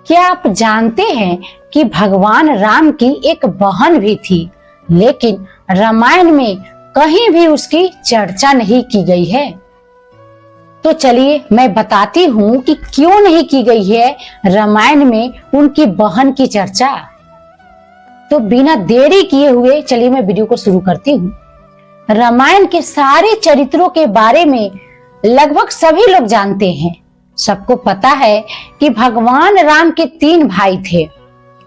क्या आप जानते हैं कि भगवान राम की एक बहन भी थी, लेकिन रामायण में कहीं भी उसकी चर्चा नहीं की गई है। तो चलिए मैं बताती हूँ कि क्यों नहीं की गई है रामायण में उनकी बहन की चर्चा। तो बिना देरी किए हुए चलिए मैं वीडियो को शुरू करती हूँ। रामायण के सारे चरित्रों के बारे में लगभग सभी लोग जानते हैं। सबको पता है कि भगवान राम के 3 भाई थे,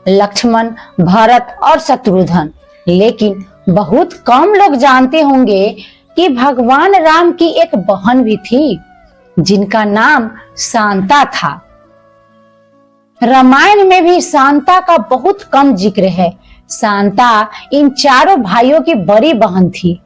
लक्ष्मण, भरत और शत्रुघ्न। लेकिन बहुत कम लोग जानते होंगे कि भगवान राम की एक बहन भी थी जिनका नाम शांता था। रामायण में भी शांता का बहुत कम जिक्र है। शांता इन चारों भाइयों की बड़ी बहन थी।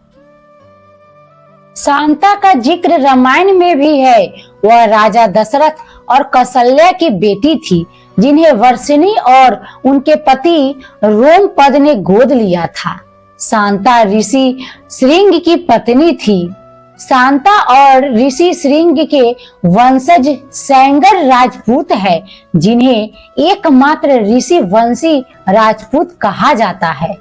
शांता का जिक्र रामायण में भी है। वह राजा दशरथ और कौशल्या की बेटी थी, जिन्हें वर्षिणी और उनके पति रोमपद ने गोद लिया था। शांता ऋषि श्रृंग की पत्नी थी। शांता और ऋषि श्रृंग के वंशज सेंगर राजपूत है, जिन्हें एकमात्र ऋषि वंशी राजपूत कहा जाता है।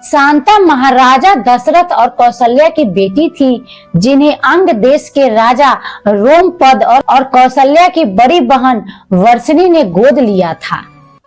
शांता महाराजा दशरथ और कौशल्या की बेटी थी, जिन्हें अंग देश के राजा रोमपद और कौशल्या की बड़ी बहन वर्षिणी ने गोद लिया था।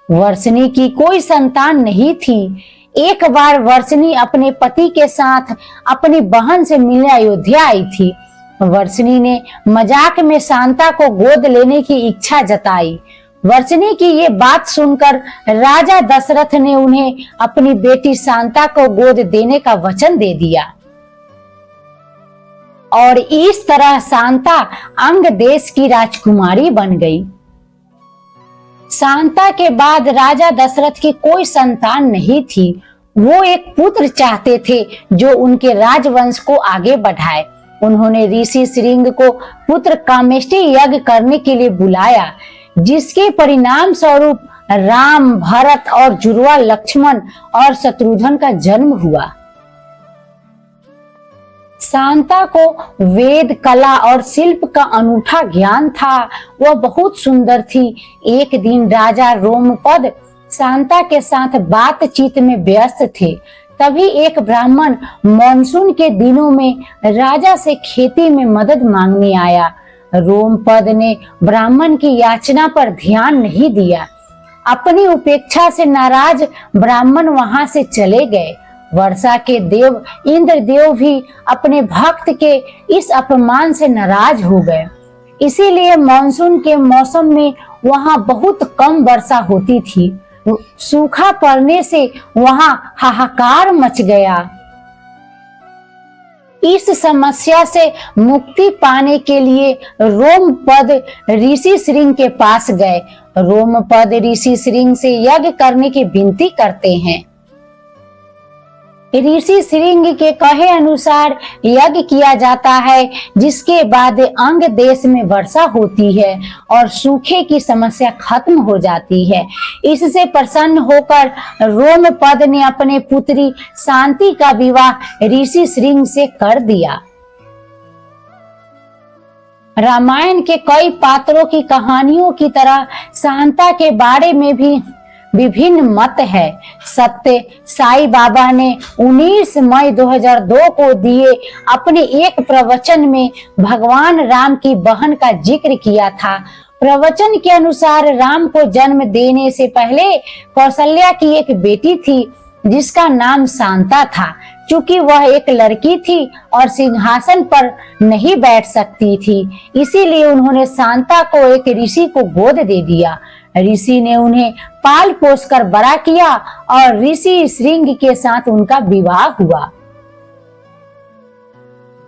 वर्षिणी की कोई संतान नहीं थी। एक बार वर्षिणी अपने पति के साथ अपनी बहन से मिलने अयोध्या आई थी। वर्षिणी ने मजाक में शांता को गोद लेने की इच्छा जताई। वर्षिणी की ये बात सुनकर राजा दशरथ ने उन्हें अपनी बेटी शांता को गोद देने का वचन दे दिया और इस तरह शांता अंग देश की राजकुमारी बन गई। शांता के बाद राजा दशरथ की कोई संतान नहीं थी। वो एक पुत्र चाहते थे जो उनके राजवंश को आगे बढ़ाए। उन्होंने ऋषि श्रृंग को पुत्र कामेष्टि यज्ञ करने के लिए बुलाया, जिसके परिणाम स्वरूप राम, भरत और जुड़वा लक्ष्मण और शत्रुघ्न का जन्म हुआ। शांता को वेद, कला और शिल्प का अनूठा ज्ञान था। वह बहुत सुंदर थी। एक दिन राजा रोमपद शांता के साथ बातचीत में व्यस्त थे। तभी एक ब्राह्मण मानसून के दिनों में राजा से खेती में मदद मांगने आया। रोमपद ने ब्राह्मण की याचना पर ध्यान नहीं दिया। अपनी उपेक्षा से नाराज ब्राह्मण वहां से चले गए। वर्षा के देव इंद्रदेव भी अपने भक्त के इस अपमान से नाराज हो गए। इसीलिए मानसून के मौसम में वहां बहुत कम वर्षा होती थी। सूखा पड़ने से वहां हाहाकार मच गया। इस समस्या से मुक्ति पाने के लिए रोमपद ऋषि श्रृंग के पास गए। रोमपद ऋषि श्रृंग से यज्ञ करने की विनती करते हैं। ऋषि श्रृंग के कहे अनुसार यज्ञ किया जाता है, जिसके बाद अंग देश में वर्षा होती है और सूखे की समस्या खत्म हो जाती है। इससे प्रसन्न होकर रोमपद ने अपने पुत्री शांति का विवाह ऋषि श्रृंग से कर दिया। रामायण के कई पात्रों की कहानियों की तरह शांता के बारे में भी विभिन्न मत है। सत्य साईं बाबा ने 19 मई 2002 को दिए अपने एक प्रवचन में भगवान राम की बहन का जिक्र किया था। प्रवचन के अनुसार राम को जन्म देने से पहले कौशल्या की एक बेटी थी, जिसका नाम शांता था। चूंकि वह एक लड़की थी और सिंहासन पर नहीं बैठ सकती थी, इसीलिए उन्होंने शांता को एक ऋषि को गोद दे दिया। ऋषि ने उन्हें पाल पोस कर बड़ा किया और ऋषि श्रृंग के साथ उनका विवाह हुआ।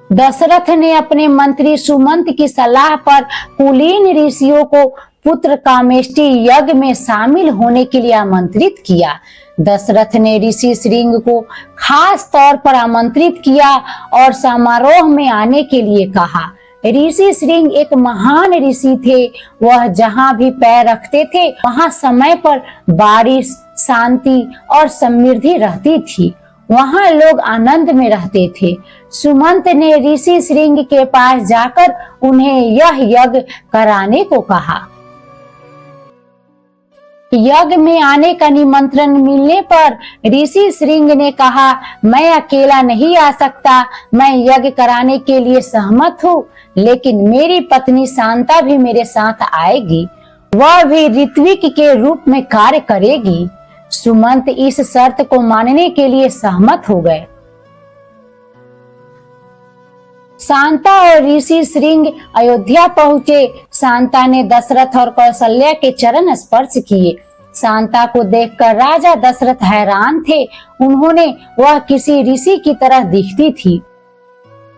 दशरथ ने अपने मंत्री सुमंत की सलाह पर कुलीन ऋषियों को पुत्र कामेष्टि यज्ञ में शामिल होने के लिए आमंत्रित किया। दशरथ ने ऋषि श्रृंग को खास तौर पर आमंत्रित किया और समारोह में आने के लिए कहा। ऋषि श्रृंग एक महान ऋषि थे। वह जहां भी पैर रखते थे वहां समय पर बारिश, शांति और समृद्धि रहती थी। वहां लोग आनंद में रहते थे। सुमंत ने ऋषि श्रृंग के पास जाकर उन्हें यह यज्ञ कराने को कहा। यज्ञ में आने का निमंत्रण मिलने पर ऋषि श्रृंग ने कहा, मैं अकेला नहीं आ सकता, मैं यज्ञ कराने के लिए सहमत हूँ, लेकिन मेरी पत्नी शांता भी मेरे साथ आएगी, वह भी ऋत्विक के रूप में कार्य करेगी। सुमंत इस शर्त को मानने के लिए सहमत हो गए। शांता और ऋषि श्रृंग अयोध्या पहुंचे। शांता ने दशरथ और कौशल्या के चरण स्पर्श किए। शांता को देखकर राजा दशरथ हैरान थे। उन्होंने वह किसी ऋषि की तरह दिखती थी।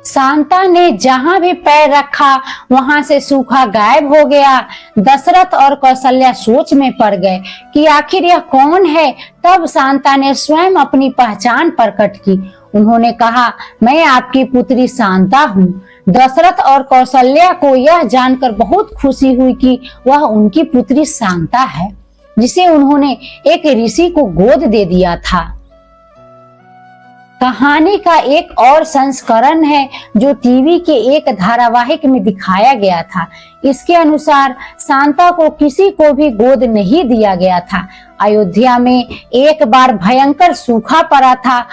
शांता ने जहां भी पैर रखा वहां से सूखा गायब हो गया। दशरथ और कौशल्या सोच में पड़ गए कि आखिर यह कौन है। तब शांता ने स्वयं अपनी पहचान प्रकट की। उन्होंने कहा, मैं आपकी पुत्री शांता हूँ। दशरथ और कौशल्या को यह जानकर बहुत खुशी हुई कि वह उनकी पुत्री शांता है, जिसे उन्होंने एक ऋषि को गोद दे दिया था। कहानी का एक और संस्करण है जो टीवी के एक धारावाहिक में दिखाया गया था। इसके अनुसार शांता को किसी को भी गोद नहीं दिया गया था। अयोध्या में एक बार भयंकर सूखा पड़ा था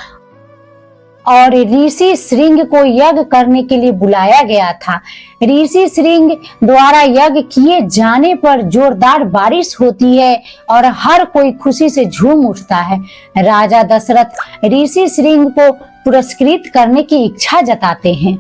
और ऋषि श्रृंग को यज्ञ करने के लिए बुलाया गया था। ऋषि श्रृंग द्वारा यज्ञ किए जाने पर जोरदार बारिश होती है और हर कोई खुशी से झूम उठता है। राजा दशरथ ऋषि श्रृंग को पुरस्कृत करने की इच्छा जताते हैं।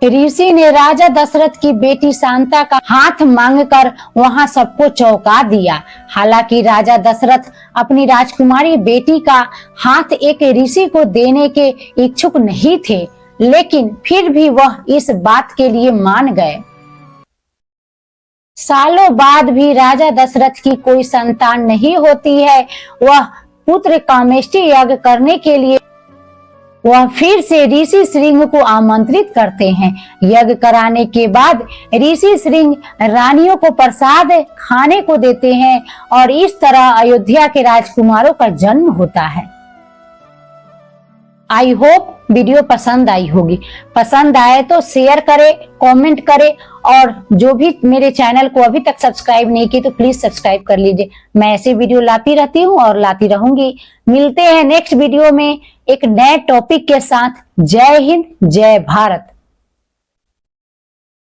ऋषि ने राजा दशरथ की बेटी शांता का हाथ मांगकर वहां सबको चौंका दिया। हालांकि राजा दशरथ अपनी राजकुमारी बेटी का हाथ एक ऋषि को देने के इच्छुक नहीं थे, लेकिन फिर भी वह इस बात के लिए मान गए। सालों बाद भी राजा दशरथ की कोई संतान नहीं होती है। वह पुत्र कामेष्टि यज्ञ करने के लिए वह फिर से ऋषि श्रृंग को आमंत्रित करते हैं। यज्ञ कराने के बाद ऋषि श्रृंग रानियों को प्रसाद खाने को देते हैं और इस तरह अयोध्या के राजकुमारों का जन्म होता है। आई होप वीडियो पसंद आई होगी। पसंद आए तो शेयर करें, कमेंट करें और जो भी मेरे चैनल को अभी तक सब्सक्राइब नहीं की तो प्लीज सब्सक्राइब कर लीजिए। मैं ऐसे वीडियो लाती रहती हूँ और लाती रहूंगी। मिलते हैं नेक्स्ट वीडियो में एक नए टॉपिक के साथ। जय हिंद, जय भारत।